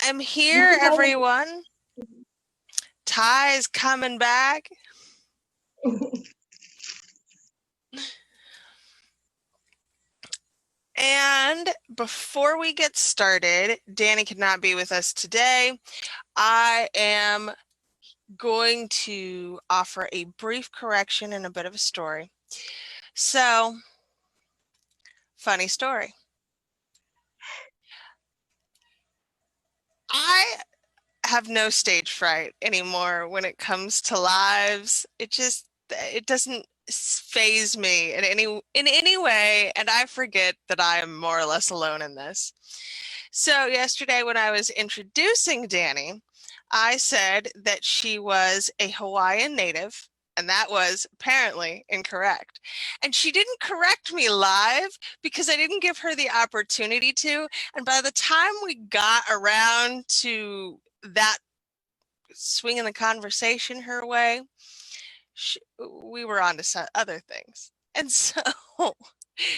am here, everyone. Ty's coming back. And before we get started, Danny could not be with us today. I am going to offer a brief correction and a bit of a story. So, funny story. I have no stage fright anymore when it comes to lives. It doesn't faze me in any way, and I forget that I am more or less alone in this. So yesterday when I was introducing Danny, I said that she was a Hawaiian native, and that was apparently incorrect. And she didn't correct me live because I didn't give her the opportunity to. And by the time we got around to that swinging the conversation her way, we were on to other things. And so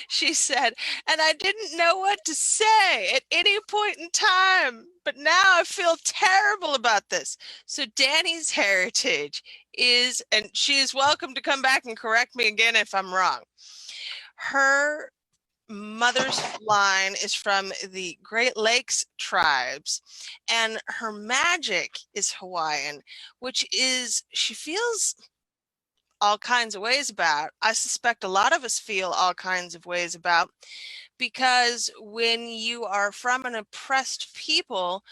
she said, and I didn't know what to say at any point in time, but now I feel terrible about this. So Danny's heritage is, and she is welcome to come back and correct me again if I'm wrong. Her mother's line is from the Great Lakes tribes, and her magic is Hawaiian, which is, she feels all kinds of ways about. I suspect a lot of us feel all kinds of ways about, because when you are from an oppressed people,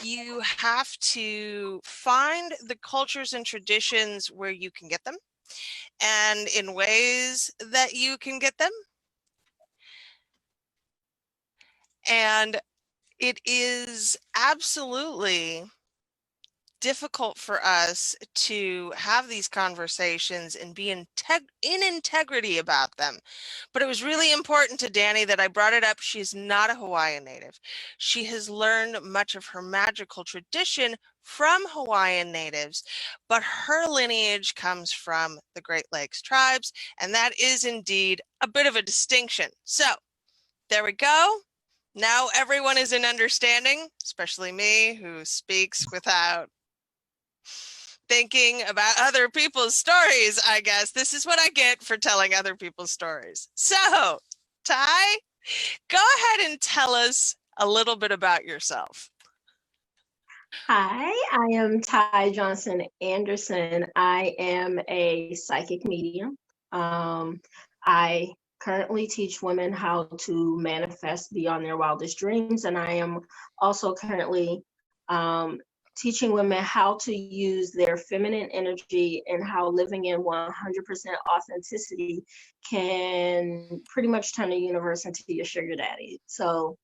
you have to find the cultures and traditions where you can get them and in ways that you can get them. And it is absolutely difficult for us to have these conversations and be in integrity about them. But it was really important to Danny that I brought it up. She's not a Hawaiian native. She has learned much of her magical tradition from Hawaiian natives, but her lineage comes from the Great Lakes tribes, and that is indeed a bit of a distinction. So there we go. Now everyone is in understanding, especially me, who speaks without thinking about other people's stories, I guess. This is what I get for telling other people's stories. So, Ty, go ahead and tell us a little bit about yourself. Hi, I am Tynia Johnson-Anderson. I am a psychic medium. I currently teach women how to manifest beyond their wildest dreams, and I am also currently teaching women how to use their feminine energy and how living in 100% authenticity can pretty much turn the universe into your sugar daddy. So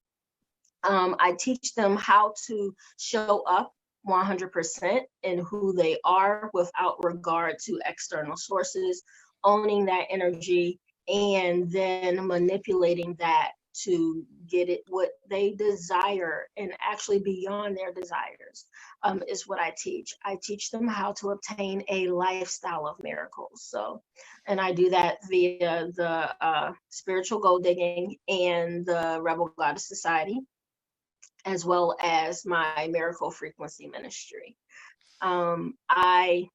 I teach them how to show up 100% in who they are without regard to external sources, owning that energy, and then manipulating that to get it what they desire and actually beyond their desires is what I teach. I teach them how to obtain a lifestyle of miracles. So, and I do that via the spiritual gold digging and the Rebel Goddess Society, as well as my miracle frequency ministry. I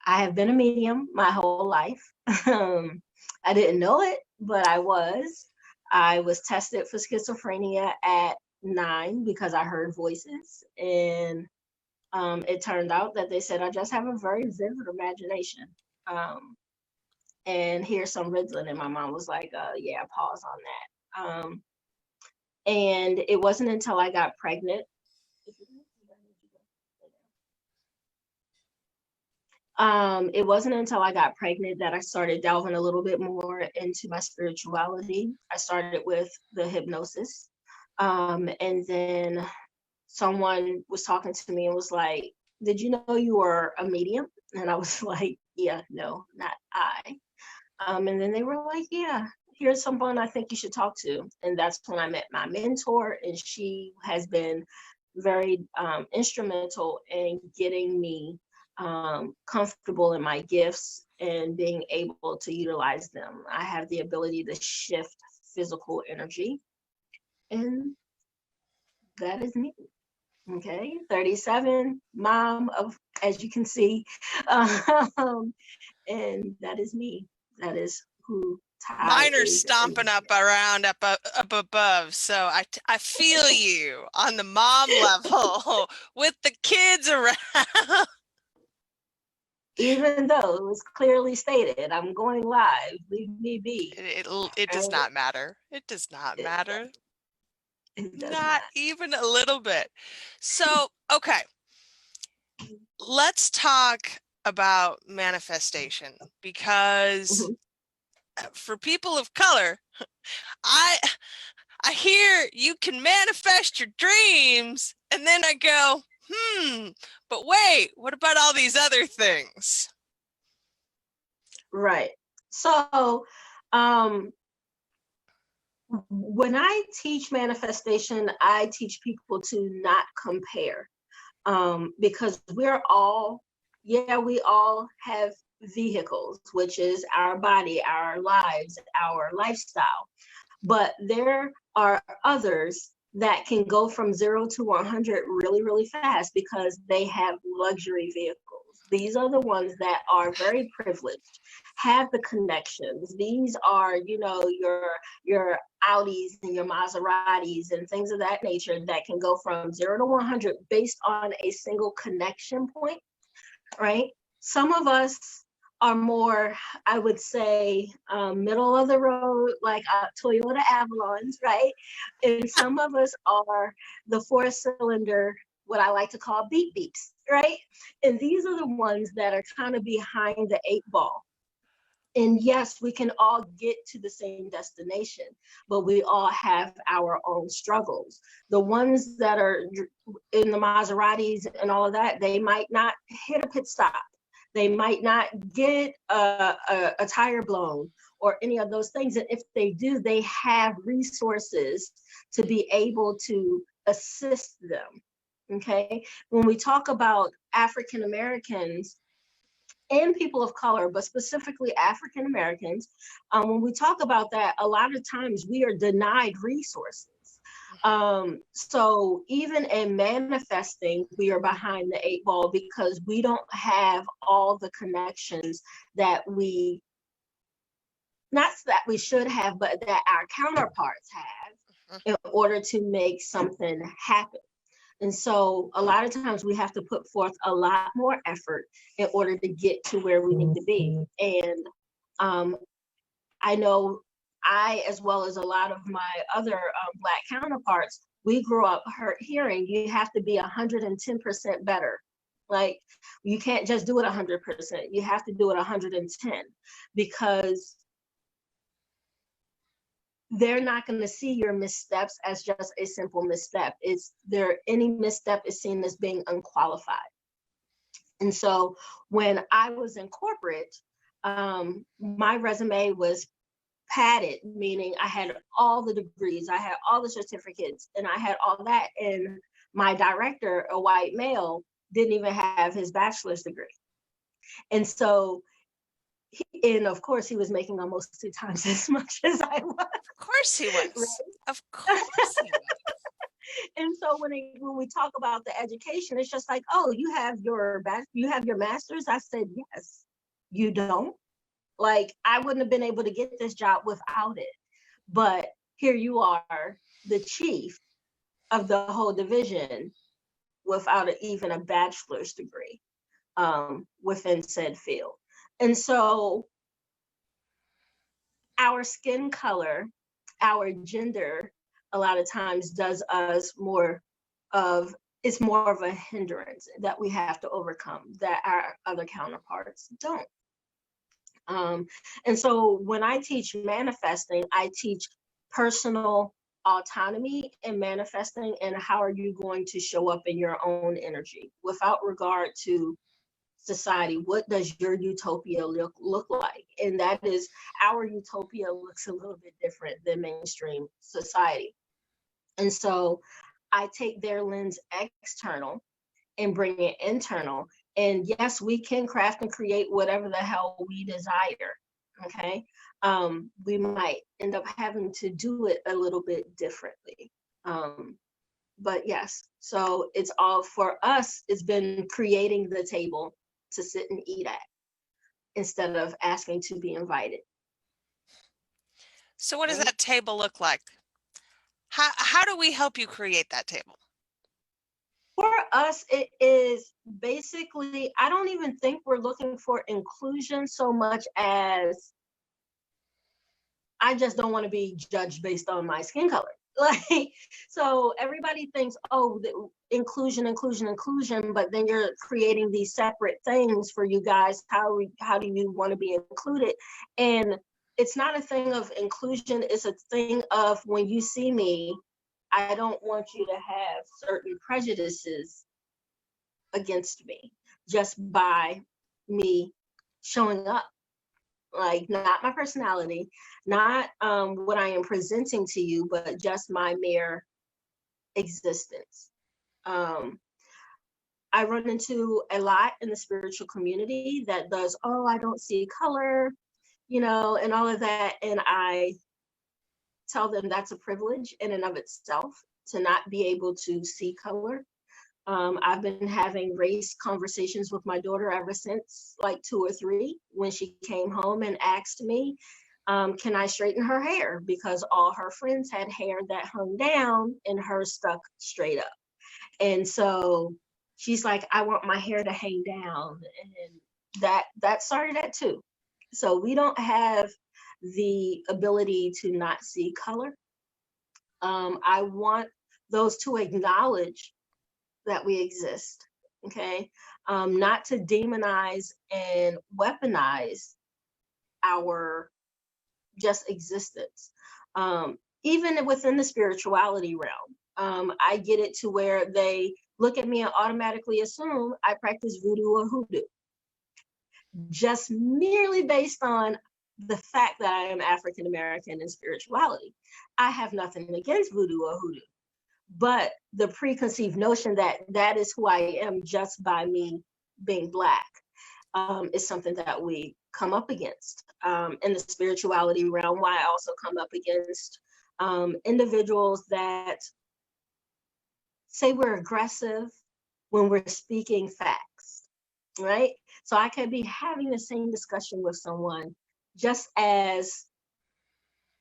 have been a medium my whole life. I didn't know it, but I was. I was tested for schizophrenia at 9 because I heard voices, and it turned out that they said I just have a very vivid imagination. And here's some Ritalin, and my mom was like, "Yeah, pause on that." And it wasn't until I got pregnant. It wasn't until I got pregnant that I started delving a little bit more into my spirituality. I started with the hypnosis. And then someone was talking to me and was like, "Did you know you were a medium?" And I was like, "Yeah, no, not I." And then they were like, "Yeah, here's someone I think you should talk to." And that's when I met my mentor, and she has been very instrumental in getting me comfortable in my gifts and being able to utilize them. I have the ability to shift physical energy, and that is me. Okay, 37, mom of, as you can see, um, and that is me. That is who Ty Mine are is. stomping up around up above, so I feel you on the mom level with the kids around. Even though it was clearly stated, I'm going live, leave me be. It does Right? not matter. It does not It, matter. it does Not not. even a little bit. So, okay, let's talk about manifestation because Mhm. for people of color, I I hear you can manifest your dreams, and then I go, but wait, what about all these other things? Right. So, um, when I teach manifestation, I teach people to not compare, because we're all, yeah, we all have vehicles, which is our body, our lives, our lifestyle. But there are others that can go from 0 to 100 really, really fast because they have luxury vehicles. These are the ones that are very privileged, have the connections. These are, your Audis and your Maseratis and things of that nature that can go from 0 to 100 based on a single connection point, right? Some of us are more, I would say, middle of the road, like Toyota Avalons, right? And some of us are the four-cylinder, what I like to call beep beeps, right? And these are the ones that are kind of behind the eight ball. And yes, we can all get to the same destination, but we all have our own struggles. The ones that are in the Maseratis and all of that, they might not hit a pit stop. They might not get a tire blown or any of those things. And if they do, they have resources to be able to assist them. Okay. When we talk about African Americans, and people of color, but specifically African Americans, when we talk about that, a lot of times we are denied resources. So even in manifesting, we are behind the eight ball because we don't have all the connections that we, not that we should have, but that our counterparts have in order to make something happen. And so a lot of times we have to put forth a lot more effort in order to get to where we need to be. And um, I know I, as well as a lot of my other Black counterparts, we grew up hearing you have to be 110% better. Like you can't just do it 100%. You have to do it 110 because they're not going to see your missteps as just a simple misstep. It's there, any misstep is seen as being unqualified. And so when I was in corporate, my resume was padded, meaning I had all the degrees, I had all the certificates, and I had all that. And my director, a white male, didn't even have his bachelor's degree. And so and of course he was making almost 2 times as much as I was. Of course he was. Right? Of course he was. And so when we talk about the education, it's just like, oh, you have your master's. I said, yes. You don't? Like, I wouldn't have been able to get this job without it. But here you are, the chief of the whole division, without even a bachelor's degree within said field. And so our skin color, our gender, a lot of times does us more of, it's more of a hindrance that we have to overcome that our other counterparts don't. And so when I teach manifesting, I teach personal autonomy in manifesting, and how are you going to show up in your own energy without regard to society. What does your utopia look like? And that is, our utopia looks a little bit different than mainstream society. And so I take their lens external and bring it internal. And yes, we can craft and create whatever the hell we desire. Okay. We might end up having to do it a little bit differently. But yes, so it's all for us, it's been creating the table to sit and eat at instead of asking to be invited. So what does Right? that table look like? How do we help you create that table? For us, it is basically, I don't even think we're looking for inclusion so much as I just don't want to be judged based on my skin color. Like, so everybody thinks, oh, inclusion, inclusion, inclusion, but then you're creating these separate things for you guys. How do you want to be included? And it's not a thing of inclusion, it's a thing of when you see me, I don't want you to have certain prejudices against me just by me showing up, like not my personality, not what I am presenting to you, but just my mere existence. um I run into a lot in the spiritual community that does, oh, I don't see color, and all of that, and I tell them that's a privilege in and of itself to not be able to see color. I've been having race conversations with my daughter ever since like 2 or 3, when she came home and asked me, can I straighten her hair? Because all her friends had hair that hung down and hers stuck straight up. And so she's like, I want my hair to hang down. And that started at 2. So we don't have the ability to not see color. I want those to acknowledge that we exist, okay? Not to demonize and weaponize our just existence. Even within the spirituality realm, I get it to where they look at me and automatically assume I practice voodoo or hoodoo, just merely based on the fact that I am African American in spirituality. I have nothing against voodoo or hoodoo, but the preconceived notion that that is who I am just by me being Black is something that we come up against in the spirituality realm. Why I also come up against individuals that say we're aggressive when we're speaking facts, right? So I could be having the same discussion with someone just as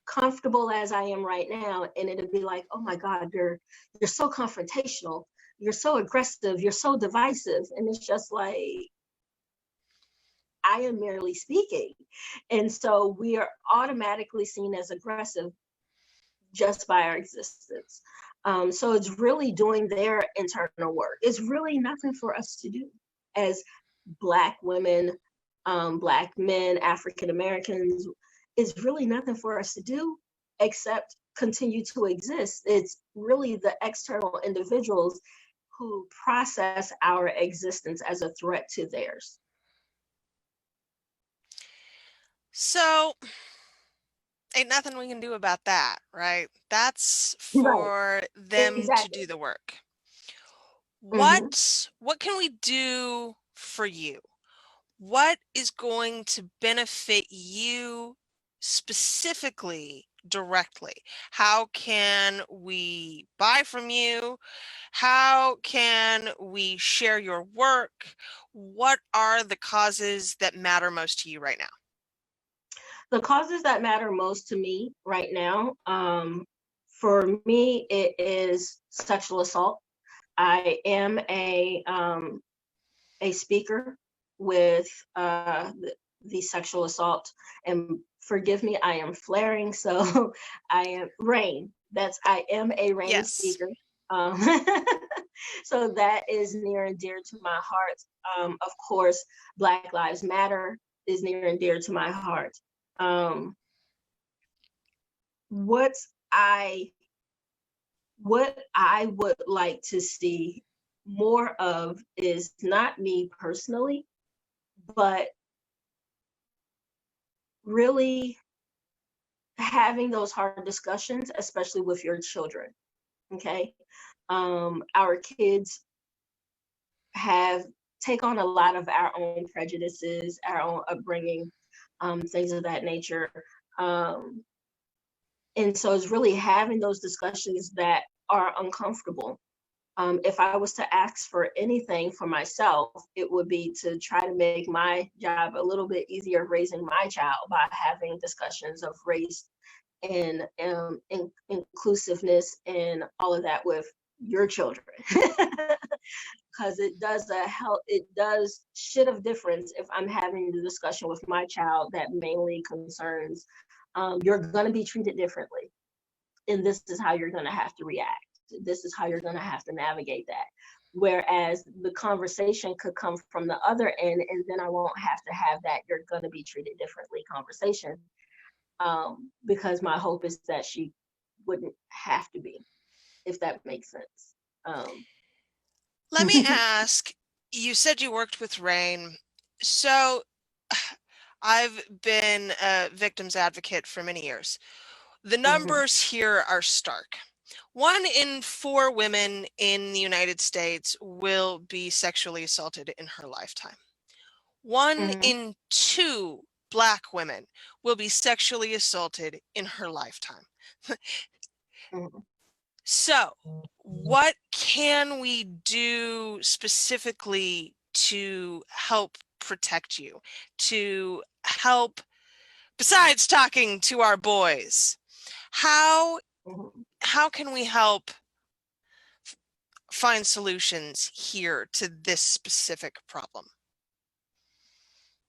comfortable as I am right now, and it'd be like, oh my God, you're so confrontational, you're so aggressive, you're so divisive. And it's just like, I am merely speaking. And so we are automatically seen as aggressive just by our existence. So it's really doing their internal work. It's really nothing for us to do as Black women, Black men, African Americans. It's really nothing for us to do except continue to exist. It's really the external individuals who process our existence as a threat to theirs. So ain't nothing we can do about that, right? That's Right. for them to Exactly. do the work. Mm-hmm. What can we do for you? What is going to benefit you specifically, directly? How can we buy from you? How can we share your work? What are the causes that matter most to you right now? The causes that matter most to me right now, for me, it is sexual assault. I am a speaker with the sexual assault, and forgive me, I am flaring, so I am rain. I am a rain Yes. speaker. Um, so that is near and dear to my heart. Of course, Black Lives Matter is near and dear to my heart. Um, what I what I would like to see more of is not me personally, but really having those hard discussions, especially with your children. Okay. Our kids have take on a lot of our own prejudices, our own upbringing, things of that nature. Um, and so it's really having those discussions that are uncomfortable. If I was to ask for anything for myself, it would be to try to make my job a little bit easier raising my child by having discussions of race and inclusiveness and all of that with your children. Because it does shit of difference if I'm having the discussion with my child that mainly concerns you're going to be treated differently, and this is how you're going to have to react. This is how you're going to have to navigate that. Whereas the conversation could come from the other end, and then I won't have to have that you're going to be treated differently conversation, because my hope is that she wouldn't have to be, if that makes sense. Let me ask, you said you worked with Rain. So I've been a victims advocate for many years. The numbers here are stark. 1 in 4 women in the United States will be sexually assaulted in her lifetime. 1 in 2 Black women will be sexually assaulted in her lifetime. So, what can we do specifically to help protect you, to help, besides talking to our boys? How can we help find solutions here to this specific problem?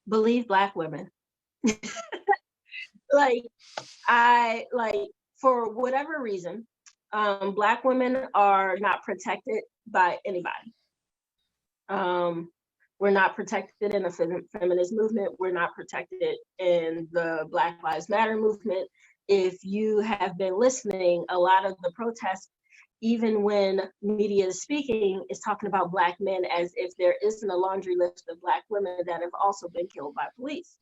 Believe Black women. For whatever reason, Black women are not protected by anybody. We're not protected in the feminist movement. We're not protected in the Black Lives Matter movement. If you have been listening, a lot of the protests, even when media is speaking, is talking about Black men as if there isn't a laundry list of Black women that have also been killed by police.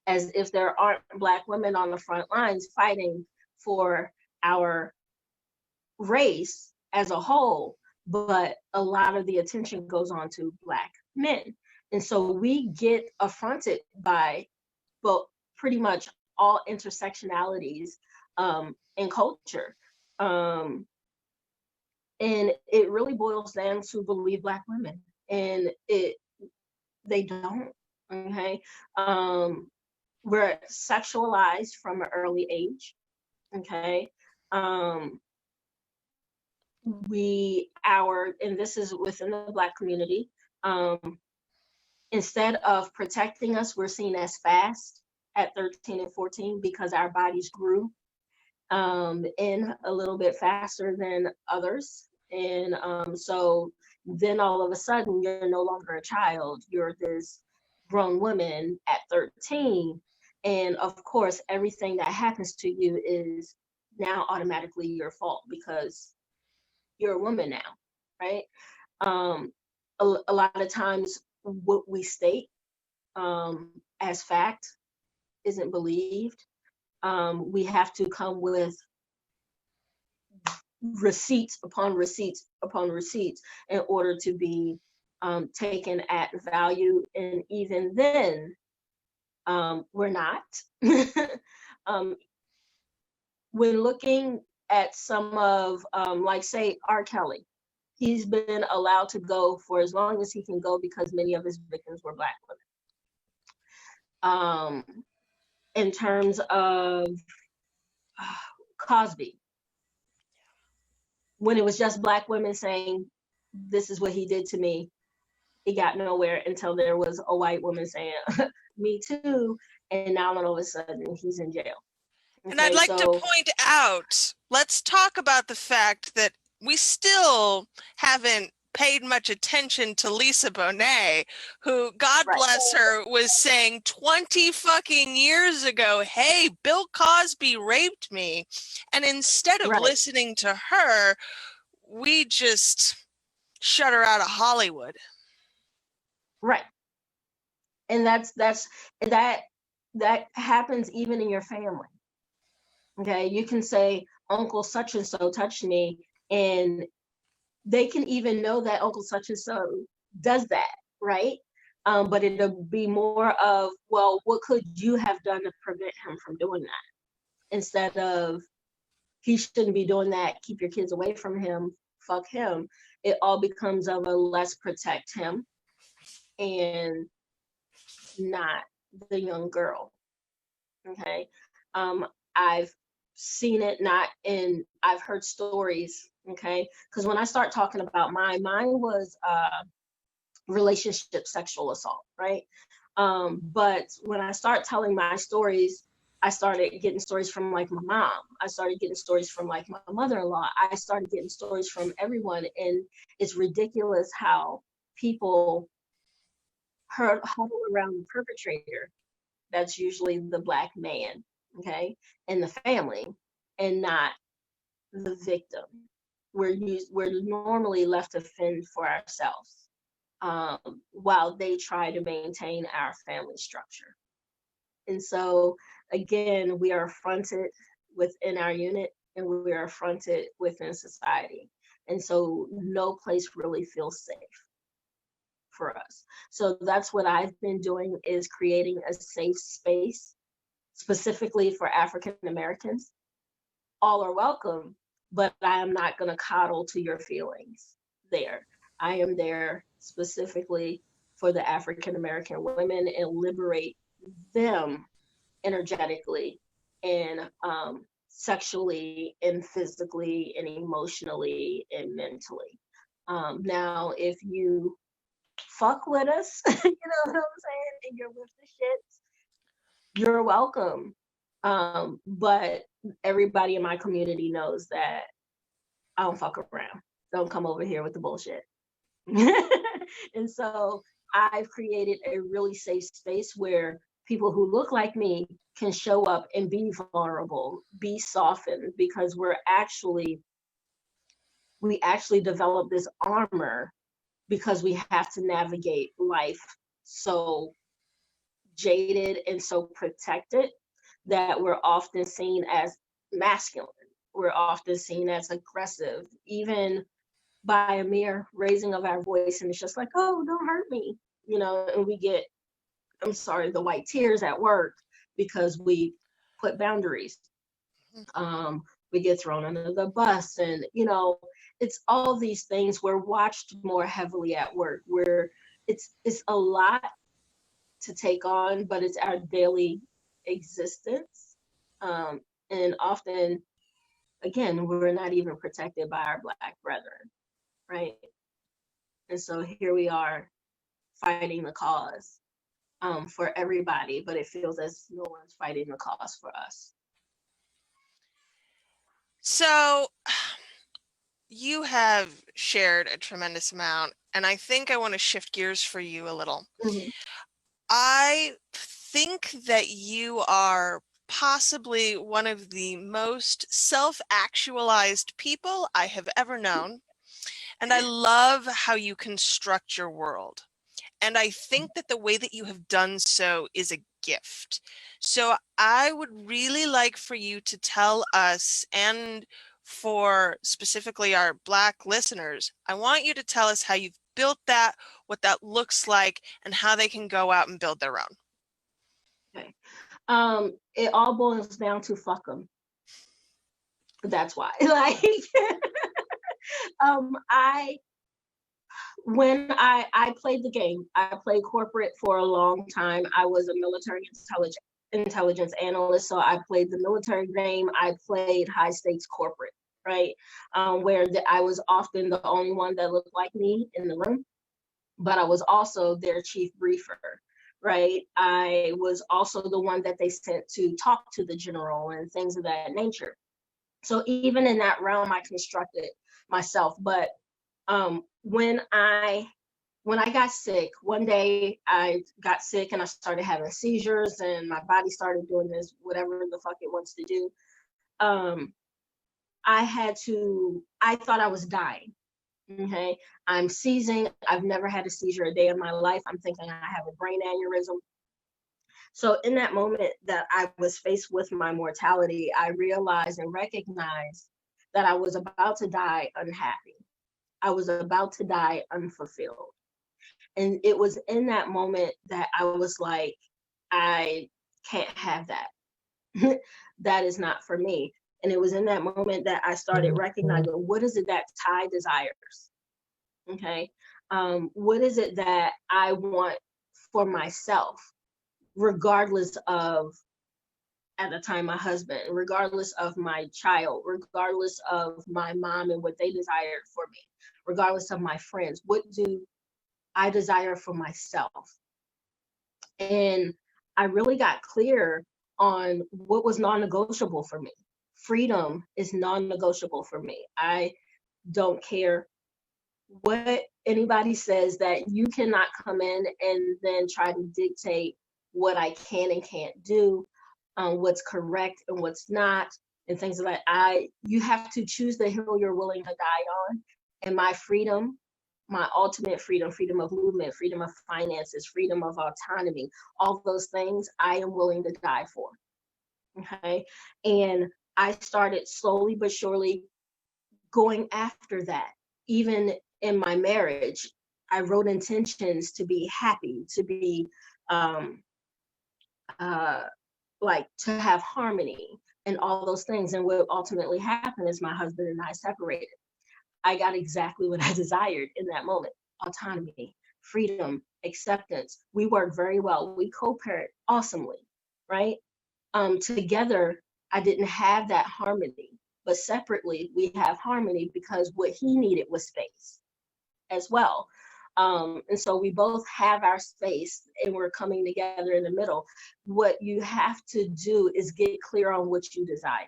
As if there aren't Black women on the front lines fighting for our race as a whole, but a lot of the attention goes on to Black men. And so we get affronted by pretty much all intersectionalities in culture. And it really boils down to believe Black women. And they don't, okay? We're sexualized from an early age, okay? And this is within the Black community, instead of protecting us, we're seen as fast at 13 and 14 because our bodies grew in a little bit faster than others. And so then all of a sudden, you're no longer a child, you're this grown woman at 13. And of course, everything that happens to you is now automatically your fault because you're a woman now, right? A lot of times what we state as fact isn't believed. We have to come with receipts upon receipts upon receipts in order to be taken at value. And even then, we're not. When looking at some of, like say, R. Kelly, he's been allowed to go for as long as he can go because many of his victims were Black women. In terms of Cosby, when it was just Black women saying, this is what he did to me, he got nowhere until there was a white woman saying, me too. And now all of a sudden he's in jail. Okay, and I'd like to point out, let's talk about the fact that we still haven't paid much attention to Lisa Bonet, who, God bless her, was saying 20 fucking years ago, hey, Bill Cosby raped me. And instead of listening to her, we just shut her out of Hollywood. Right. And that happens even in your family. Okay, you can say Uncle such and so touched me, and they can even know that Uncle such and so does that, right? But it'll be more of, well, what could you have done to prevent him from doing that? Instead of, he shouldn't be doing that, keep your kids away from him, fuck him. It all becomes of a let's protect him and not the young girl. Okay. I've seen it I've heard stories. Okay. Because when I start talking about mine was relationship sexual assault, right? But when I start telling my stories, I started getting stories from like my mom. I started getting stories from like my mother-in-law. I started getting stories from everyone. And it's ridiculous how people huddle around the perpetrator. That's usually the Black man, okay, in the family, and not the victim. We're normally left to fend for ourselves, while they try to maintain our family structure. And so, again, we are affronted within our unit, and we are affronted within society. And so, no place really feels safe for us. So that's what I've been doing, is creating a safe space specifically for African Americans. All are welcome, but I am not going to coddle to your feelings there. I am there specifically for the African American women and liberate them energetically and sexually and physically and emotionally and mentally. Now, if you fuck with us, you know what I'm saying, and you're with the shits, you're welcome. But everybody in my community knows that I don't fuck around. Don't come over here with the bullshit. And so I've created a really safe space where people who look like me can show up and be vulnerable, be softened, because we actually develop this armor because we have to navigate life so jaded and so protected that we're often seen as masculine. We're often seen as aggressive, even by a mere raising of our voice. And it's just like, oh, don't hurt me, you know, and we get, I'm sorry, the white tears at work because we put boundaries. We get thrown under the bus, and, you know, it's all these things. We're watched more heavily at work, where it's a lot to take on, but it's our daily existence. And often, again, we're not even protected by our Black brethren, right? And so here we are fighting the cause, for everybody, but it feels as no one's fighting the cause for us. So you have shared a tremendous amount, and I think I want to shift gears for you a little. Mm-hmm. I think that you are possibly one of the most self-actualized people I have ever known, and I love how you construct your world. And I think that the way that you have done so is a gift. So I would really like for you to tell us, and for specifically our Black listeners, I want you to tell us how you've built that, what that looks like, and how they can go out and build their own. Okay. It all boils down to fuck them. That's why. Like, I when I played the game, I played corporate for a long time. I was a military intelligence analyst, so I played the military game. I played high stakes corporate, right? Where I was often the only one that looked like me in the room, but I was also their chief briefer, right? I was also the one that they sent to talk to the general and things of that nature. So even in that realm, I constructed myself. But when I got sick, one day I got sick and I started having seizures and my body started doing this, whatever the fuck it wants to do. I thought I was dying. Okay. I'm seizing. I've never had a seizure a day in my life. I'm thinking I have a brain aneurysm. So in that moment that I was faced with my mortality, I realized and recognized that I was about to die unhappy. I was about to die unfulfilled. And it was in that moment that I was like, I can't have that. That is not for me. And it was in that moment that I started recognizing, what is it that Ty desires? Okay. What is it that I want for myself, regardless of, at the time, my husband, regardless of my child, regardless of my mom and what they desired for me, regardless of my friends, what do I desire for myself? And I really got clear on what was non-negotiable for me. Freedom is non-negotiable for me. I don't care what anybody says, that you cannot come in and then try to dictate what I can and can't do, what's correct and what's not, and things like that. You have to choose the hill you're willing to die on. And my freedom, my ultimate freedom, freedom of movement, freedom of finances, freedom of autonomy, all those things I am willing to die for. Okay. And I started slowly but surely going after that. Even in my marriage, I wrote intentions to be happy, to be like to have harmony and all those things. And what ultimately happened is my husband and I separated. I got exactly what I desired in that moment: autonomy, freedom, acceptance. We work very well. We co-parent awesomely, right? Together, I didn't have that harmony, but separately, we have harmony because what he needed was space as well. And so we both have our space and we're coming together in the middle. What you have to do is get clear on what you desire.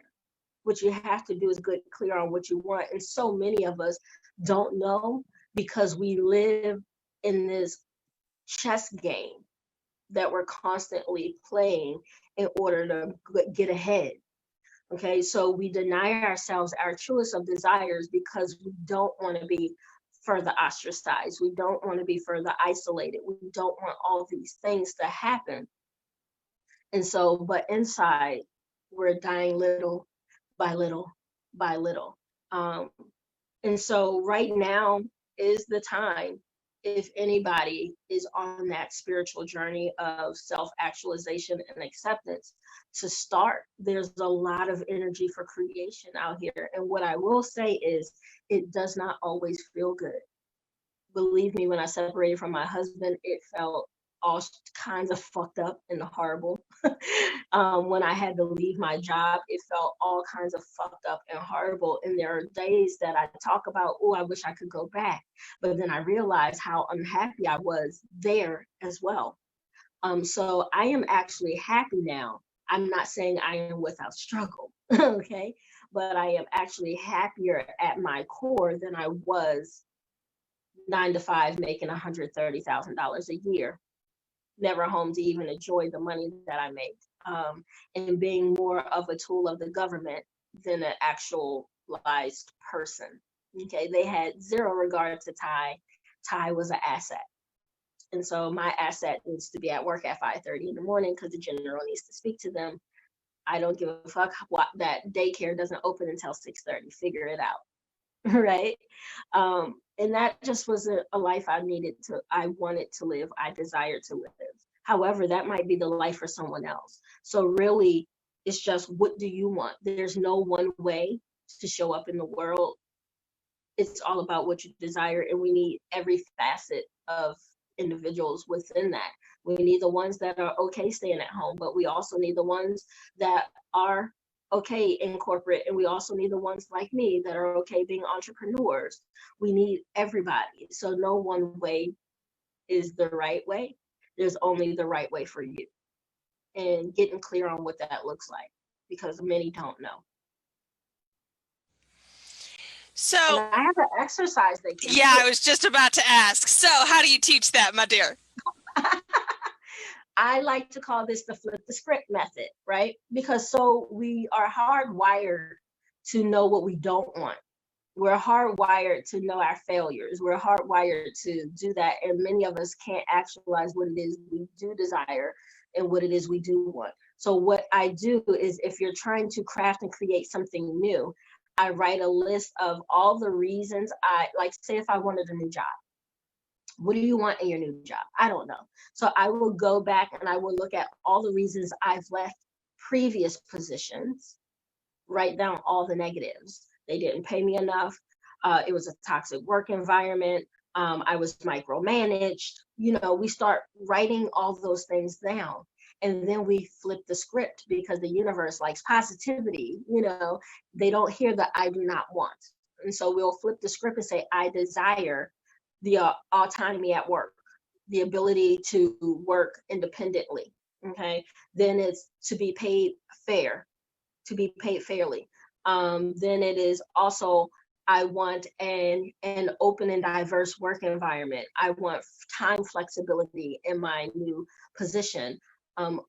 What you have to do is get clear on what you want. And so many of us don't know because we live in this chess game that we're constantly playing in order to get ahead. Okay, so we deny ourselves our truest of desires because we don't want to be further ostracized. We don't want to be further isolated. We don't want all these things to happen. And so, but inside, we're dying little by little by little. And so right now is the time, if anybody is on that spiritual journey of self-actualization and acceptance, to start. There's a lot of energy for creation out here. And what I will say is, it does not always feel good. Believe me, when I separated from my husband, it felt all kinds of fucked up and horrible. When I had to leave my job, it felt all kinds of fucked up and horrible. And there are days that I talk about, oh, I wish I could go back. But then I realized how unhappy I was there as well. So I am actually happy now. I'm not saying I am without struggle, okay? But I am actually happier at my core than I was 9 to 5 making $130,000 a year, never home to even enjoy the money that I made, and being more of a tool of the government than an actualized person. Okay, they had zero regard to Ty. Ty was an asset. And so my asset needs to be at work at 5:30 in the morning because the general needs to speak to them. I don't give a fuck what that daycare doesn't open until 6:30. Figure it out. Right. And that just was a life I wanted to live, I desired to live. However, that might be the life for someone else. So really, it's just, what do you want? There's no one way to show up in the world. It's all about what you desire, and we need every facet of individuals within that. We need the ones that are okay staying at home, but we also need the ones that are okay in corporate, and we also need the ones like me that are okay being entrepreneurs. We need everybody. So no one way is the right way. There's only the right way for you, and getting clear on what that looks like, because many don't know. And So, I have an exercise they can yeah, do. I was just about to ask. So, how do you teach that, my dear? I like to call this the flip the script method, right? Because so we are hardwired to know what we don't want. We're hardwired to know our failures. We're hardwired to do that. And many of us can't actualize what it is we do desire and what it is we do want. So what I do is, if you're trying to craft and create something new, I write a list of all the reasons like, say if I wanted a new job. What do you want in your new job? I don't know. So I will go back and I will look at all the reasons I've left previous positions, write down all the negatives. They didn't pay me enough. It was a toxic work environment. I was micromanaged. We start writing all those things down. And then we flip the script because the universe likes positivity. They don't hear the I do not want. And so we'll flip the script and say, I desire the autonomy at work, the ability to work independently. Okay. Then it's to be paid fair, to be paid fairly. Then it is also, I want an open and diverse work environment. I want time flexibility in my new position.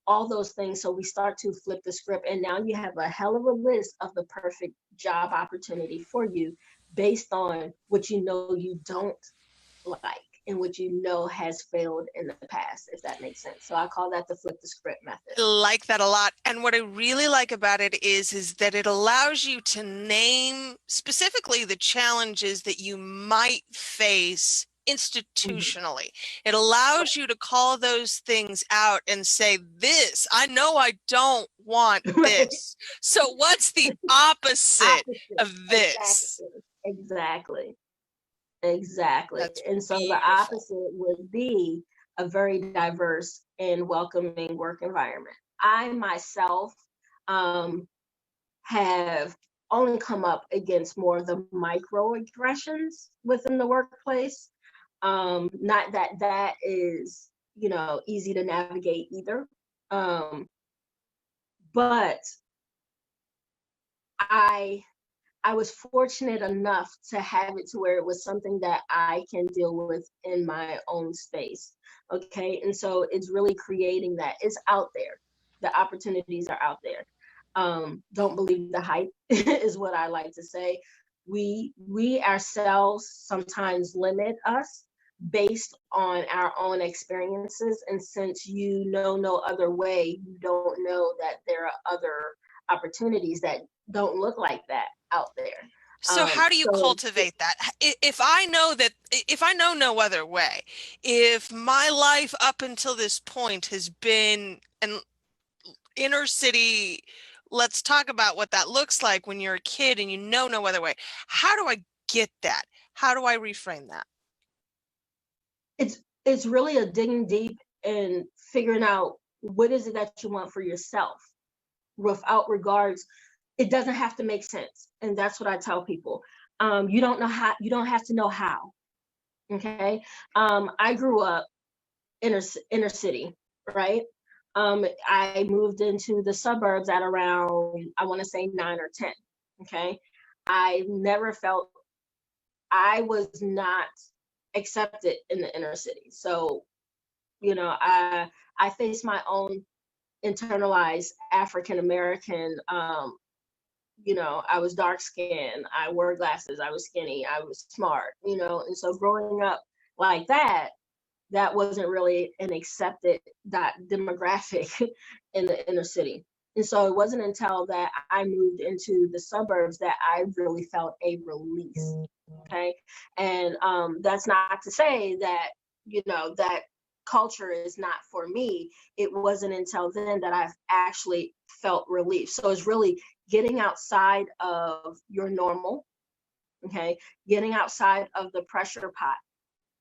All those things. So we start to flip the script, and now you have a hell of a list of the perfect job opportunity for you based on what you know you don't like and what you know has failed in the past, if that makes sense. So I call that the flip the script method. I like that a lot. And what I really like about it is that it allows you to name specifically the challenges that you might face institutionally. It allows you to call those things out and say, this, I know I don't want this. So what's the opposite of this? Exactly. That's And so the beautiful. opposite would be a very diverse and welcoming work environment. I myself have only come up against more of the microaggressions within the workplace. Not that that is, easy to navigate either. But I was fortunate enough to have it to where it was something that I can deal with in my own space. Okay. And so it's really creating that. It's out there. The opportunities are out there. Don't believe the hype is what I like to say. We ourselves sometimes limit us based on our own experiences. And since you know no other way, you don't know that there are other opportunities that don't look like that out there. So how do you cultivate that? If I know no other way, if my life up until this point has been an inner city, let's talk about what that looks like when you're a kid and you know no other way. How do I get that? How do I reframe that? It's really a digging deep and figuring out what is it that you want for yourself without regards. It doesn't have to make sense. And that's what I tell people. You don't have to know how. Okay. I grew up inner city, right? I moved into the suburbs at around, I want to say 9 or 10. Okay. I never felt I was not accepted in the inner city. So, I faced my own internalized AfricanAmerican. I was dark skinned, I wore glasses, I was skinny, I was smart, and so growing up like that, that wasn't really an accepted demographic in the inner city. And so it wasn't until that I moved into the suburbs that I really felt a release. Okay. And that's not to say that, that culture is not for me. It wasn't until then that I've actually felt relief. So it's really getting outside of your normal. Okay. Getting outside of the pressure pot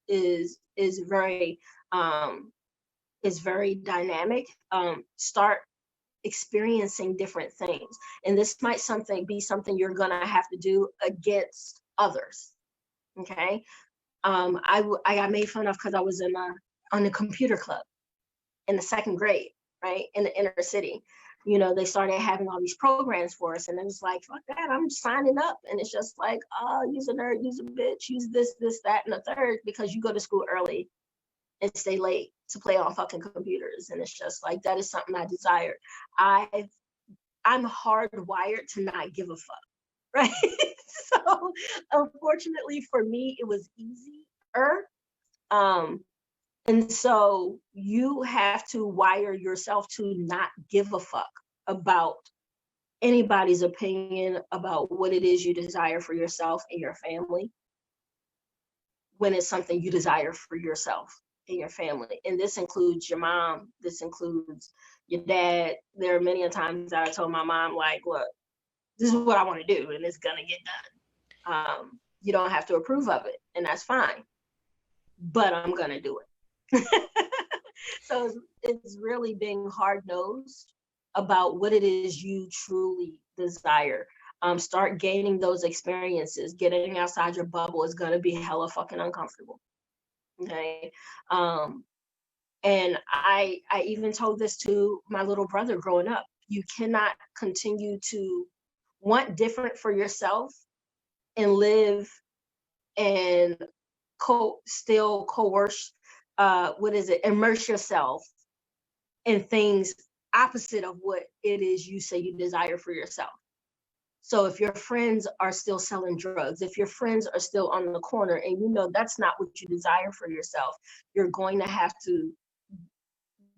is very dynamic. Start experiencing different things, and this might be something you're gonna have to do against others. Okay. I got made fun of because I was on the computer club in the 2nd grade, right, in the inner city. They started having all these programs for us, and it was like, fuck that, I'm signing up. And it's just like, oh, you's a nerd, you's a bitch, use this, that, and the third, because you go to school early and stay late to play on fucking computers. And it's just like, that is something I desire. I'm hardwired to not give a fuck, right? So unfortunately for me, it was easier. And so you have to wire yourself to not give a fuck about anybody's opinion about what it is you desire for yourself and your family, when it's something you desire for yourself and your family. And this includes your mom, this includes your dad. There are many times that I told my mom, like, look, this is what I want to do, and it's gonna get done. You don't have to approve of it, and that's fine, but I'm gonna do it. So it's really being hard-nosed about what it is you truly desire. Start gaining those experiences. Getting outside your bubble is gonna be hella fucking uncomfortable. Okay. And I even told this to my little brother growing up. You cannot continue to want different for yourself and live and still coerce, immerse yourself in things opposite of what it is you say you desire for yourself. So if your friends are still selling drugs, if your friends are still on the corner and you know that's not what you desire for yourself, you're going to have to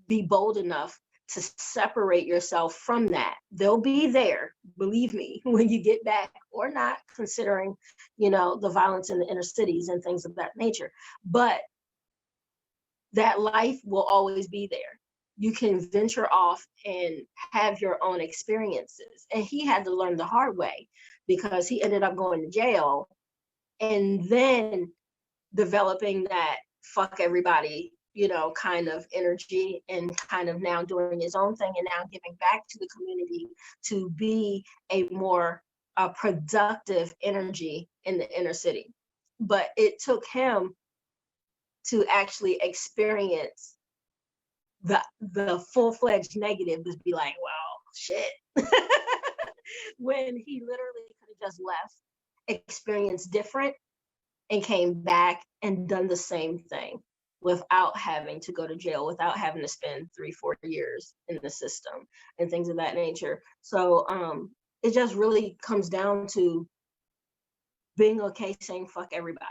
be bold enough to separate yourself from that. They'll be there, believe me, when you get back, or not, considering, the violence in the inner cities and things of that nature. But that life will always be there. You can venture off and have your own experiences. And he had to learn the hard way, because he ended up going to jail and then developing that fuck everybody, kind of energy, and kind of now doing his own thing and now giving back to the community to be a more productive energy in the inner city. But it took him to actually experience the full-fledged negative, to be like, well, shit. When he literally could have just left, experienced different, and came back and done the same thing without having to go to jail, without having to spend 3-4 years in the system and things of that nature. So it just really comes down to being okay saying fuck everybody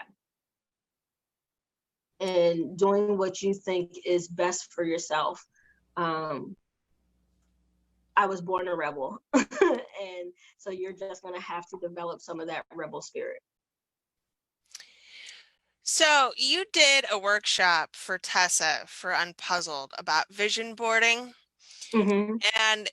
and doing what you think is best for yourself. I was born a rebel, and so you're just going to have to develop some of that rebel spirit. So you did a workshop for Tessa for Unpuzzled about vision boarding, and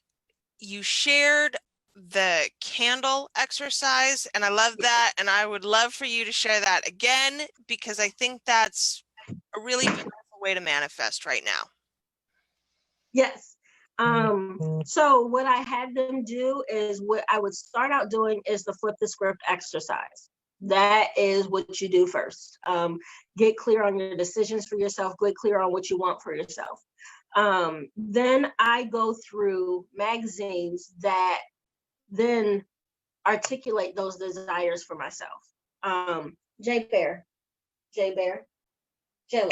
you shared the candle exercise, and I love that, and I would love for you to share that again, because I think that's a really powerful way to manifest right now. Yes. So what I had them do is, what I would start out doing is the flip the script exercise. That is what you do first. Get clear on your decisions for yourself, get clear on what you want for yourself. Then I go through magazines that then articulate those desires for myself. J Bear, Jayla,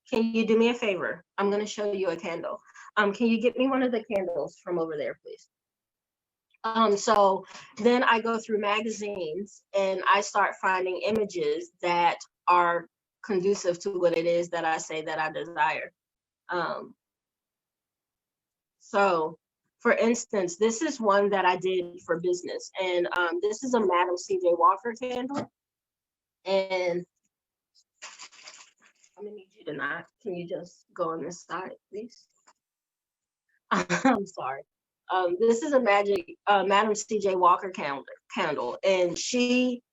can you do me a favor? I'm going to show you a candle. Can you get me one of the candles from over there, please? So then I go through magazines and I start finding images that are conducive to what it is that I say that I desire. So for instance, this is one that I did for business, and this is a Madam C.J. Walker candle. And I'm gonna need you to not. Can you just go on this side, please? I'm sorry. This is a Madam C.J. Walker candle, and she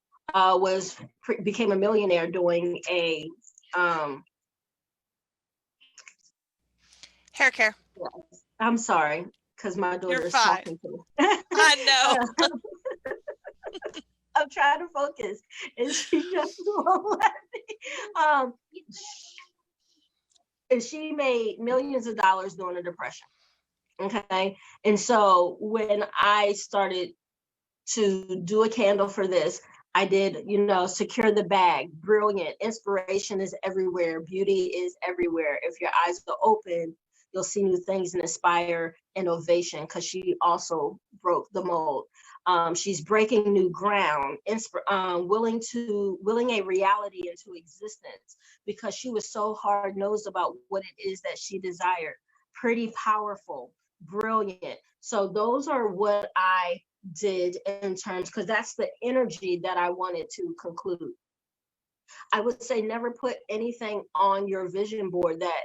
became a millionaire doing a hair care. I'm sorry, because my daughter is talking to me. I know. I'm trying to focus, and she just won't let me. And she made millions of dollars during the Depression. Okay. And so when I started to do a candle for this, I did, secure the bag, brilliant, inspiration is everywhere, beauty is everywhere. If your eyes are open, you'll see new things and inspire innovation, because she also broke the mold. She's breaking new ground, willing a reality into existence, because she was so hard-nosed about what it is that she desired. Pretty powerful, brilliant. So those are what I did in terms, because that's the energy that I wanted to conclude. I would say never put anything on your vision board that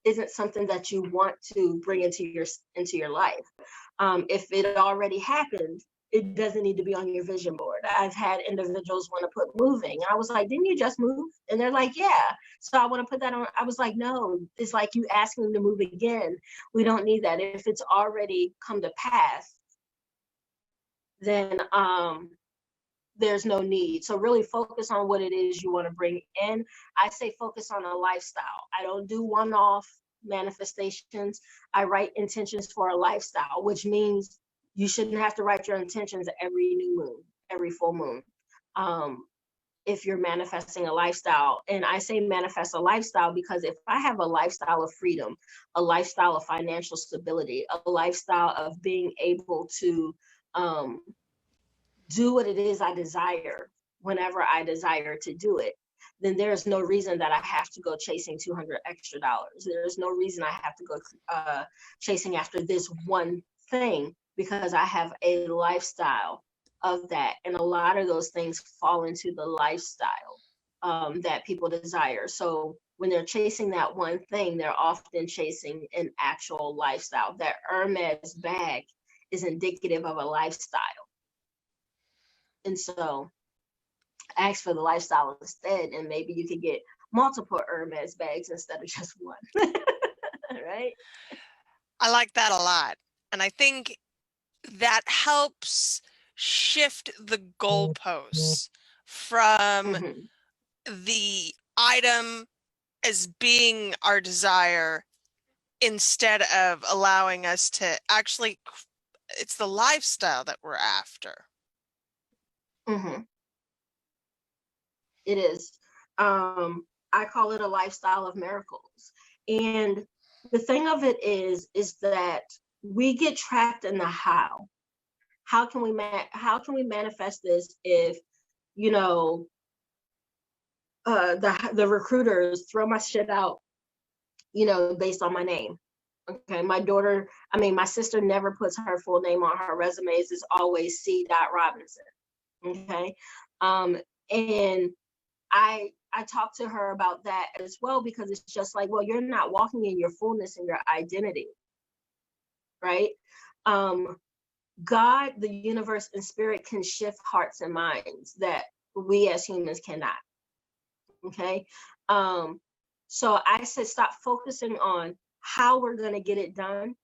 isn't something that you want to bring into your life. If it already happened, it doesn't need to be on your vision board. I've had individuals want to put moving. I was like, didn't you just move? And they're like, yeah. So I want to put that on. I was like, no, it's like you asking them to move again. We don't need that. If it's already come to pass, then there's no need. So really focus on what it is you want to bring in. I say focus on a lifestyle. I don't do one-off manifestations. I write intentions for a lifestyle, which means you shouldn't have to write your intentions every new moon, every full moon. If you're manifesting a lifestyle, and I say manifest a lifestyle because if I have a lifestyle of freedom, a lifestyle of financial stability, a lifestyle of being able to do what it is I desire whenever I desire to do it, then there's no reason that I have to go chasing $200 extra. There's no reason I have to go chasing after this one thing because I have a lifestyle of that. And a lot of those things fall into the lifestyle that people desire. So when they're chasing that one thing, they're often chasing an actual lifestyle. That Hermes bag is indicative of a lifestyle. And so ask for the lifestyle instead, and maybe you could get multiple Hermes bags instead of just one. Right? I like that a lot. And I think that helps shift the goalposts from the item as being our desire instead of allowing us to actually, it's the lifestyle that we're after. It is. I call it a lifestyle of miracles. And the thing of it is that we get trapped in the how. How can we manifest this if, you know, the recruiters throw my shit out, you know, based on my name. Okay, my sister never puts her full name on her resumes. It's always C. Robinson. Okay, and I talked to her about that as well because it's just like, well, you're not walking in your fullness and your identity, right? God, the universe, and spirit can shift hearts and minds that we as humans cannot. Okay, so I said stop focusing on how we're going to get it done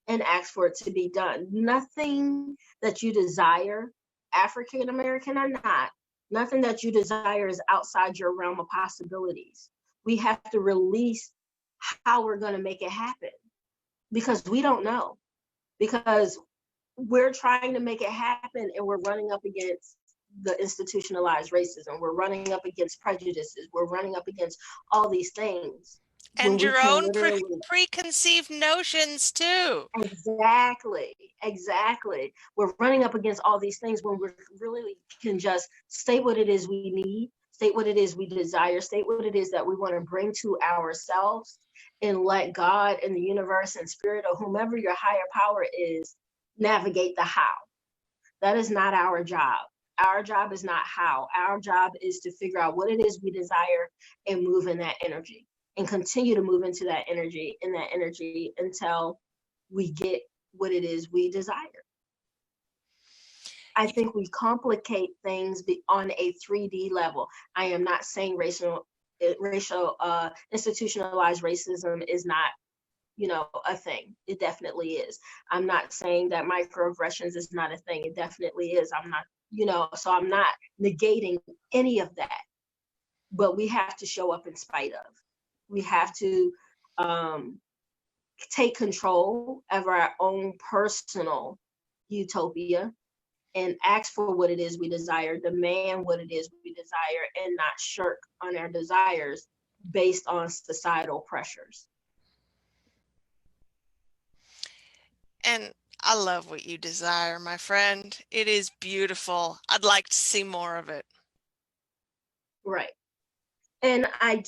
and ask for it to be done. Nothing that you desire, African American or not, nothing that you desire is outside your realm of possibilities. We have to release how we're going to make it happen because we don't know. Because we're trying to make it happen and we're running up against the institutionalized racism. We're running up against prejudices. We're running up against all these things. And your own preconceived notions too. Exactly. We're running up against all these things when we really can just state what it is we need, state what it is we desire, state what it is that we want to bring to ourselves, and let God and the universe and spirit or whomever your higher power is navigate the how. That is not our job. Our job is not how. Our job is to figure out what it is we desire and move in that energy and continue to move into that energy until we get what it is we desire. I think we complicate things on a 3D level. I am not saying racial institutionalized racism is not, you know, a thing. It definitely is. I'm not saying that microaggressions is not a thing. It definitely is. I'm not, you know, so I'm not negating any of that, but we have to show up in spite of. We have to take control of our own personal utopia and ask for what it is we desire, demand what it is we desire, and not shirk on our desires based on societal pressures. And I love what you desire, my friend. It is beautiful. I'd like to see more of it. Right. And I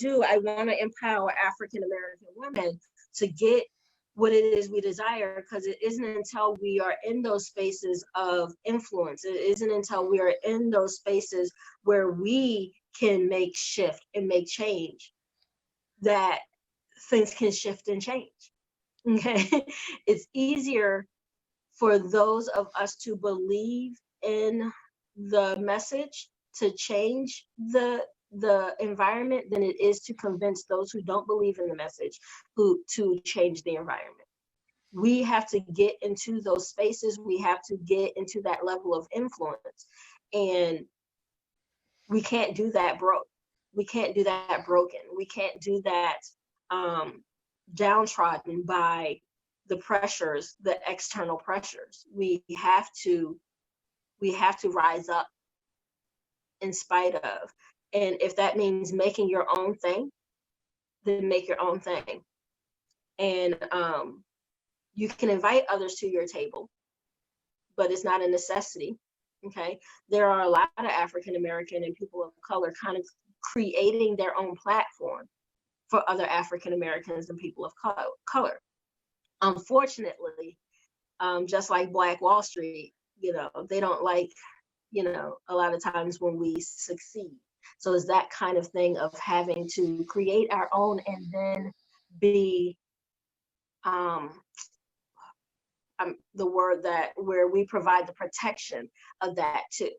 want to empower African American women to get what it is we desire, because it isn't until we are in those spaces of influence, it isn't until we are in those spaces where we can make shift and make change, that things can shift and change. Okay. It's easier for those of us to believe in the message to change the environment than it is to convince those who don't believe in the message to change the environment. We have to get into those spaces. We have to get into that level of influence, and we can't do that broke. We can't do that broken. We can't do that downtrodden by the pressures, the external pressures. We have to rise up in spite of. And if that means making your own thing, then make your own thing. And you can invite others to your table, but it's not a necessity. Okay. There are a lot of African American and people of color kind of creating their own platform for other African Americans and people of color. Unfortunately, just like Black Wall Street, they don't like, a lot of times when we succeed. So it's that kind of thing of having to create our own and then be the word that where we provide the protection of that too.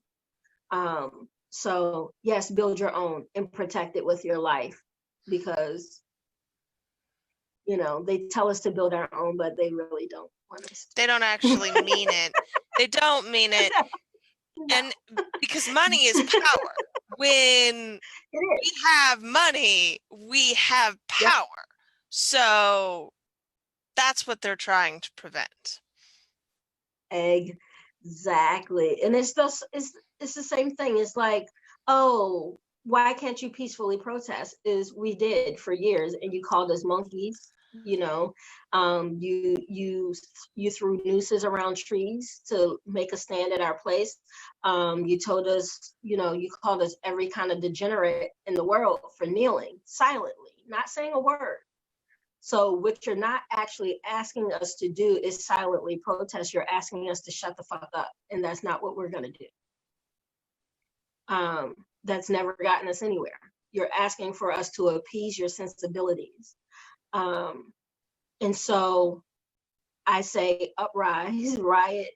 So yes, build your own and protect it with your life, because they tell us to build our own, but they really don't want us to. They don't actually mean it. They don't mean it. No. And because money is power. When we have money, we have power. Yep. So that's what they're trying to prevent. Exactly. And it's the same thing. It's like, oh, why can't you peacefully protest? Is we did for years, and you called us monkeys. You threw nooses around trees to make a stand at our place. You told us, you called us every kind of degenerate in the world for kneeling silently, not saying a word. So what you're not actually asking us to do is silently protest. You're asking us to shut the fuck up. And that's not what we're going to do. That's never gotten us anywhere. You're asking for us to appease your sensibilities. And so I say uprise, riot,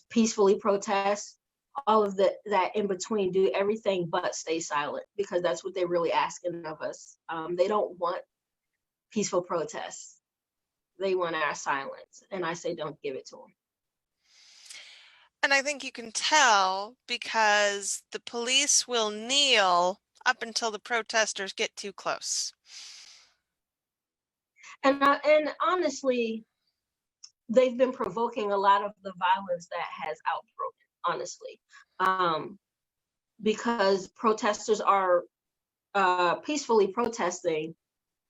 peacefully protest, all of that in between, do everything but stay silent, because that's what they're really asking of us. They don't want peaceful protests. They want our silence. And I say, don't give it to them. And I think you can tell because the police will kneel up until the protesters get too close. And honestly, they've been provoking a lot of the violence that has outbroken, honestly, because protesters are peacefully protesting,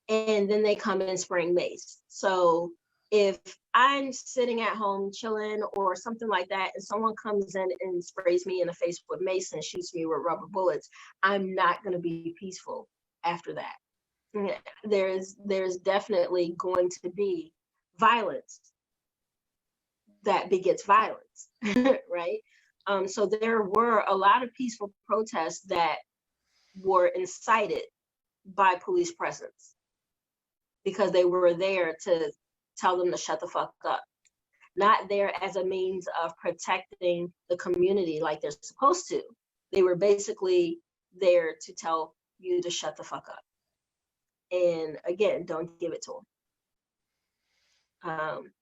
and then they come in spraying mace. So if I'm sitting at home chilling or something like that, and someone comes in and sprays me in the face with mace and shoots me with rubber bullets, I'm not going to be peaceful after that. There's definitely going to be violence that begets violence, right? So there were a lot of peaceful protests that were incited by police presence, because they were there to tell them to shut the fuck up, not there as a means of protecting the community like they're supposed to. They were basically there to tell you to shut the fuck up. And again, don't give it to them.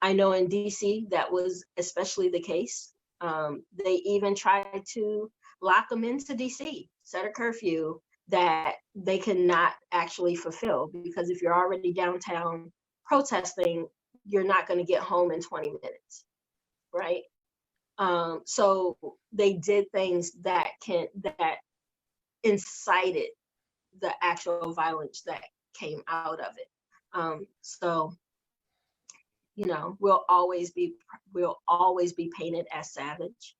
I know in DC that was especially the case. They even tried to lock them into DC, set a curfew that they cannot actually fulfill, because if you're already downtown protesting, you're not going to get home in 20 minutes, right? So they did things that incited the actual violence that came out of it. So we'll always be painted as savage,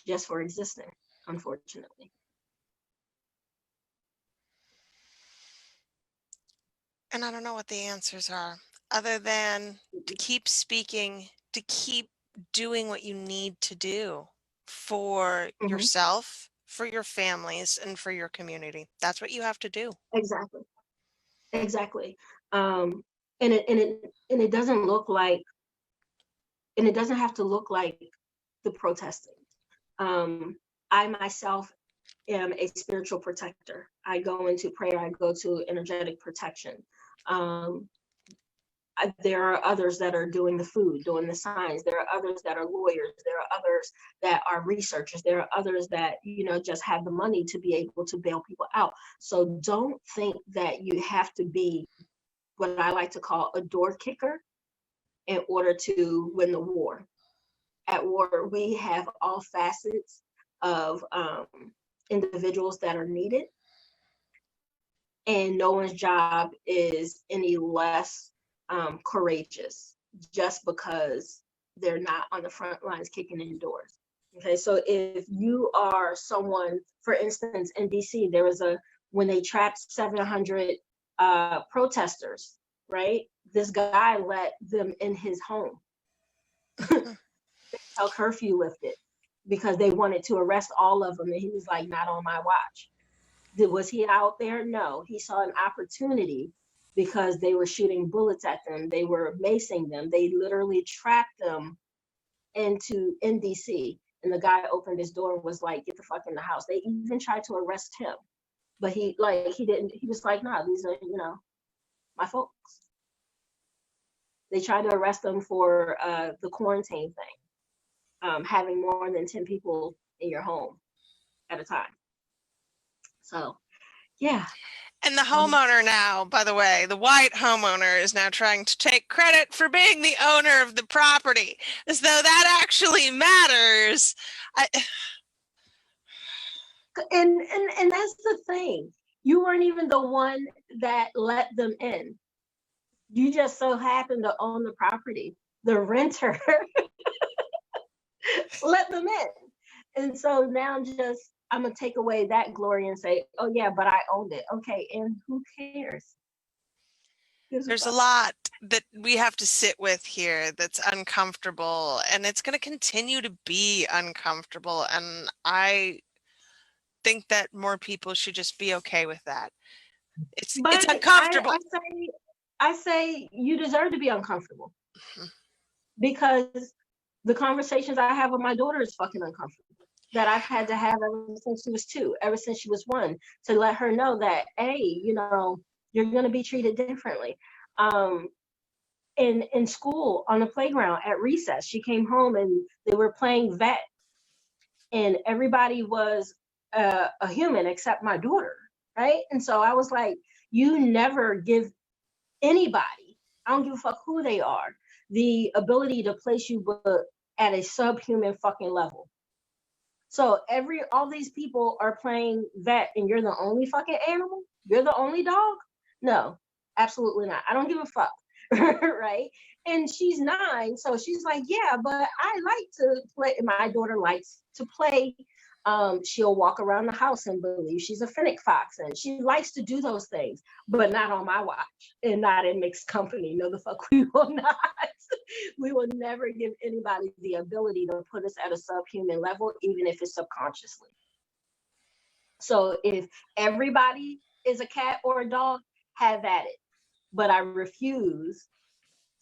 just for existing, unfortunately. And I don't know what the answers are, other than to keep speaking, to keep doing what you need to do for yourself, for your families and for your community. That's what you have to do. Exactly. Exactly. Um, and it doesn't look like, and it doesn't have to look like the protesting. I myself am a spiritual protector. I go into prayer, I go to energetic protection. Um, there are others that are doing the food, doing the science. There are others that are lawyers. There are others that are researchers. There are others that, just have the money to be able to bail people out. So don't think that you have to be what I like to call a door kicker in order to win the war. At war, we have all facets of individuals that are needed, and no one's job is any less courageous just because they're not on the front lines kicking in doors. Okay, so if you are someone, for instance, in DC, there was when they trapped 700 protesters, right? This guy let them in his home until curfew lifted because they wanted to arrest all of them. And he was like, not on my watch. Was he out there? No, he saw an opportunity because they were shooting bullets at them. They were macing them. They literally trapped them into NDC. And the guy opened his door and was like, get the fuck in the house. They even tried to arrest him. But he didn't, he was like, nah, these are, my folks. They tried to arrest them for the quarantine thing, having more than 10 people in your home at a time. So, yeah. And the homeowner now, by the way, the white homeowner is now trying to take credit for being the owner of the property, as though that actually matters. And that's the thing. You weren't even the one that let them in. You just so happened to own the property. The renter let them in. And so now I'm going to take away that glory and say, oh, yeah, but I owned it. Okay, and who cares? There's a lot that we have to sit with here that's uncomfortable, and it's going to continue to be uncomfortable. And I think that more people should just be okay with that. It's uncomfortable. I say you deserve to be uncomfortable because the conversations I have with my daughter is fucking uncomfortable. That I've had to have ever since she was 2, ever since she was 1, to let her know that, hey, you're going to be treated differently. In school, on the playground, at recess, she came home and they were playing vet, and everybody was a human except my daughter, right? And so I was like, you never give anybody, I don't give a fuck who they are, the ability to place you at a subhuman fucking level. So all these people are playing vet and you're the only fucking animal? You're the only dog? No, absolutely not. I don't give a fuck. Right? And she's 9, so she's like, yeah, but I like to play. My daughter likes to play. She'll walk around the house and believe she's a fennec fox, and she likes to do those things, but not on my watch and not in mixed company. No, the fuck we will not. We will never give anybody the ability to put us at a subhuman level, even if it's subconsciously. So if everybody is a cat or a dog, have at it. But I refuse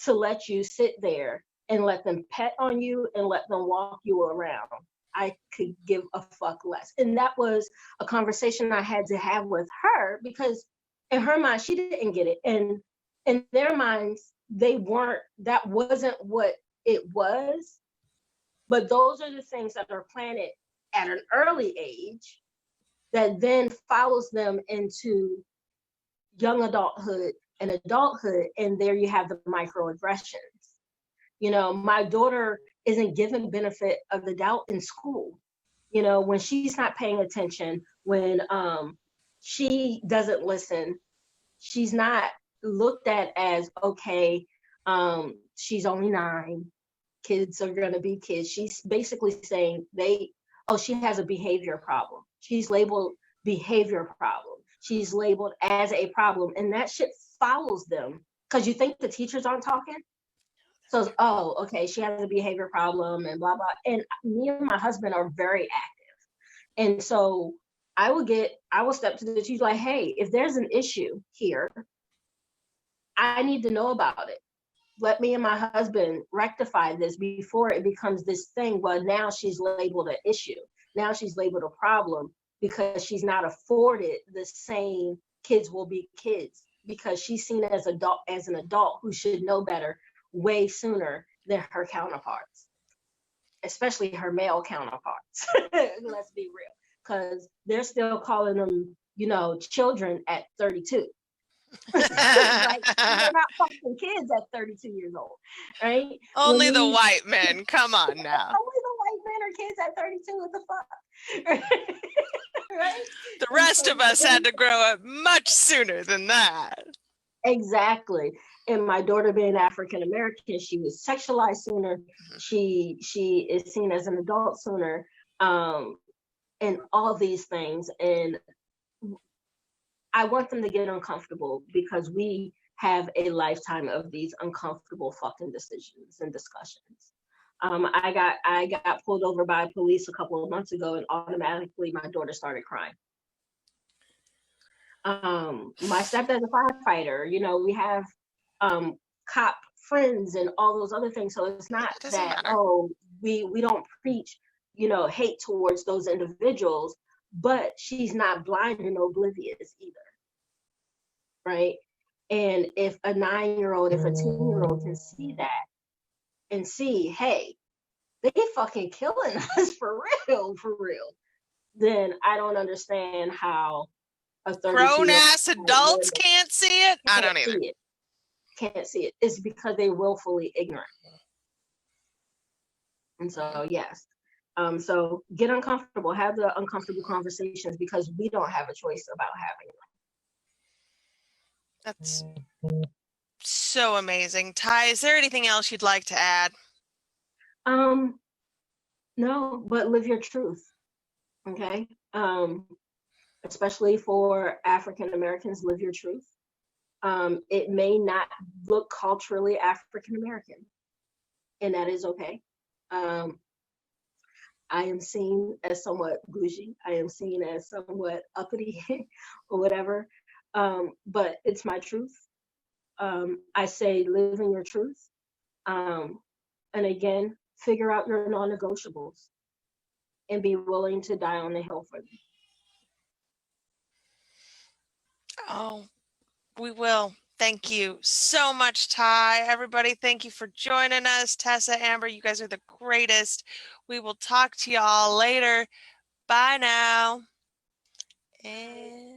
to let you sit there and let them pet on you and let them walk you around. I could give a fuck less. And that was a conversation I had to have with her, because in her mind, she didn't get it. And in their minds, that wasn't what it was. But those are the things that are planted at an early age that then follows them into young adulthood and adulthood. And there you have the microaggressions. My daughter isn't given benefit of the doubt in school. When she's not paying attention, when she doesn't listen, she's not looked at as, okay, she's only 9, kids are going to be kids. She's basically saying she has a behavior problem. She's labeled behavior problem. She's labeled as a problem, and that shit follows them because you think the teachers aren't talking. So, okay, she has a behavior problem and blah, blah. And me and my husband are very active. And so I will step to the teacher like, hey, if there's an issue here, I need to know about it. Let me and my husband rectify this before it becomes this thing. Well, now she's labeled an issue. Now she's labeled a problem because she's not afforded the same kids will be kids, because she's seen as an adult who should know better way sooner than her counterparts, especially her male counterparts. Let's be real, because they're still calling them, children at 32. Right? They're not fucking kids at 32 years old, right? Only the white men. Come on now. Only the white men are kids at 32. What the fuck? Right? The rest of us had to grow up much sooner than that. Exactly. And my daughter being African American, she was sexualized sooner. She is seen as an adult sooner, and all these things. And I want them to get uncomfortable, because we have a lifetime of these uncomfortable fucking decisions and discussions. I got pulled over by police a couple of months ago, and automatically my daughter started crying. My stepdad's a firefighter. We have cop friends and all those other things. So it's not that, we don't preach, hate towards those individuals, but she's not blind and oblivious either. Right? And if a 9-year-old, if a 10-year-old can see that and see, hey, they fucking killing us for real, then I don't understand how a grown-ass adults can't see it. I don't either. Can't see it. It's because they willfully ignorant. And so, yes. So get uncomfortable, have the uncomfortable conversations, because we don't have a choice about having them. That's so amazing. Ty, is there anything else you'd like to add? No, but live your truth. Okay. Especially for African Americans, live your truth. It may not look culturally African American, and that is okay. I am seen as somewhat bougie. I am seen as somewhat uppity or whatever. But it's my truth. I say live in your truth. And again, figure out your non-negotiables and be willing to die on the hill for them. Oh, we will. Thank you so much, Ty. Everybody, thank you for joining us. Tessa, Amber, you guys are the greatest. We will talk to y'all later. Bye now. And